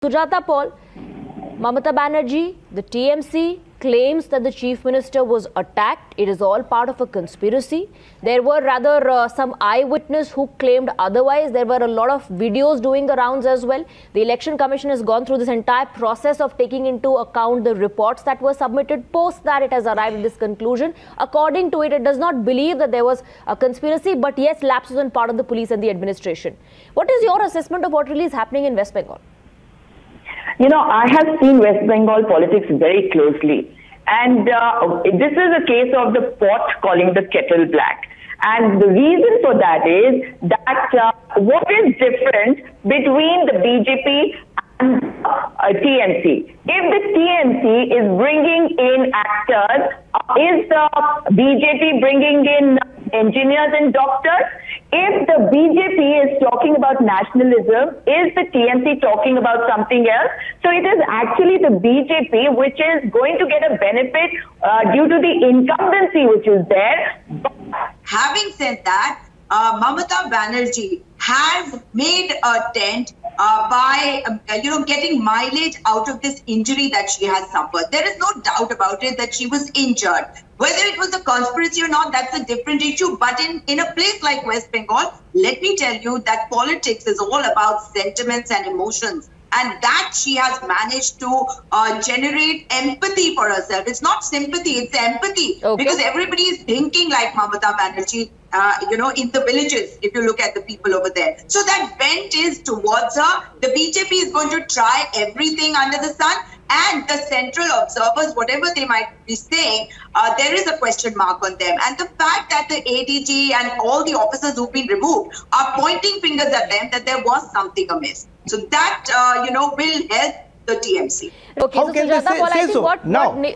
Sujata Paul, Mamata Banerjee, the TMC claims that the Chief Minister was attacked. It is all part of a conspiracy. There were rather some eyewitnesses who claimed otherwise. There were a lot of videos doing the rounds as well. The Election Commission has gone through this entire process of taking into account the reports that were submitted. Post that, it has arrived at this conclusion. According to it, it does not believe that there was a conspiracy, but yes, lapses on part of the police and the administration. What is your assessment of what really is happening in West Bengal? You know, I have seen West Bengal politics very closely. And this is a case of the pot calling the kettle black. And the reason for that is that what is different between the BJP and TMC? If the TMC is bringing in actors, is the BJP bringing in engineers and doctors? If the BJP is talking about nationalism, is the TMC talking about something else? So it is actually the BJP which is going to get a benefit due to the incumbency which is there. Having said that, Mamata Banerjee has made a dent by getting mileage out of this injury that she has suffered. There is no doubt about it that she was injured. Whether it was a conspiracy or not, that's a different issue. But in a place like West Bengal, let me tell you that politics is all about sentiments and emotions. And that she has managed to generate empathy for herself. It's not sympathy, it's empathy. Okay. Because everybody is thinking like Mamata Banerjee, in the villages, if you look at the people over there. So that bent is towards her. The BJP is going to try everything under the sun. And the central observers, whatever they might be saying, there is a question mark on them. And the fact that the ADG and all the officers who've been removed are pointing fingers at them that there was something amiss. So that, will help the TMC. Okay, how so can Sujata, they say so? What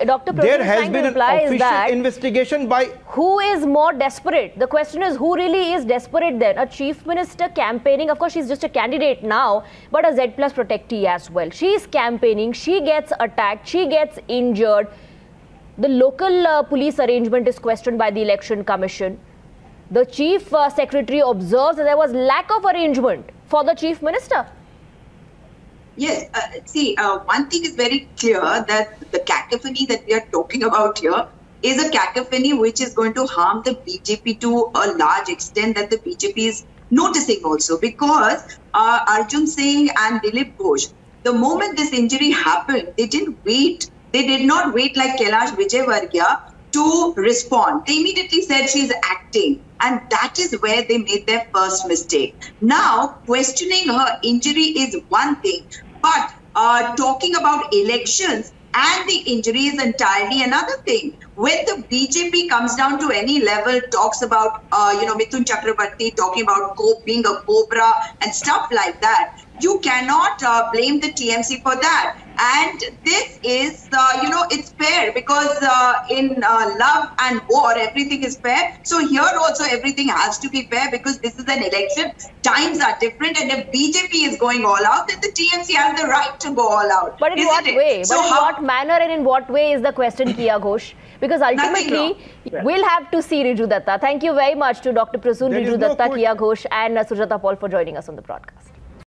Dr. There has been an official investigation by... Who is more desperate? The question is, who really is desperate then? A chief minister campaigning, of course she's just a candidate now, but a Z plus protectee as well. She is campaigning, she gets attacked, she gets injured. The local police arrangement is questioned by the Election Commission. The chief secretary observes that there was lack of arrangement for the chief minister. Yes, one thing is very clear, that the cacophony that we are talking about here is a cacophony which is going to harm the BJP to a large extent, that the BJP is noticing also, because Arjun Singh and Dilip Ghosh, the moment this injury happened, they didn't wait. They did not wait like Kailash Vijayvargiya to respond. They immediately said she's acting. And that is where they made their first mistake. Now, questioning her injury is one thing, but talking about elections and the injury is entirely another thing. When the BJP comes down to any level, talks about, Mithun Chakrabarti talking about being a cobra and stuff like that, you cannot blame the TMC for that. And this is, it's fair, because in love and war, everything is fair. So here also everything has to be fair, because this is an election. Times are different, and if BJP is going all out, then the TMC has the right to go all out. But in what way? So in what manner and in what way is the question, Kiya Ghosh? Because ultimately, we'll have to see Riju Datta. Thank you very much to Dr. Prasoon, Riju Datta, Kiya Ghosh and Sujata Paul for joining us on the broadcast.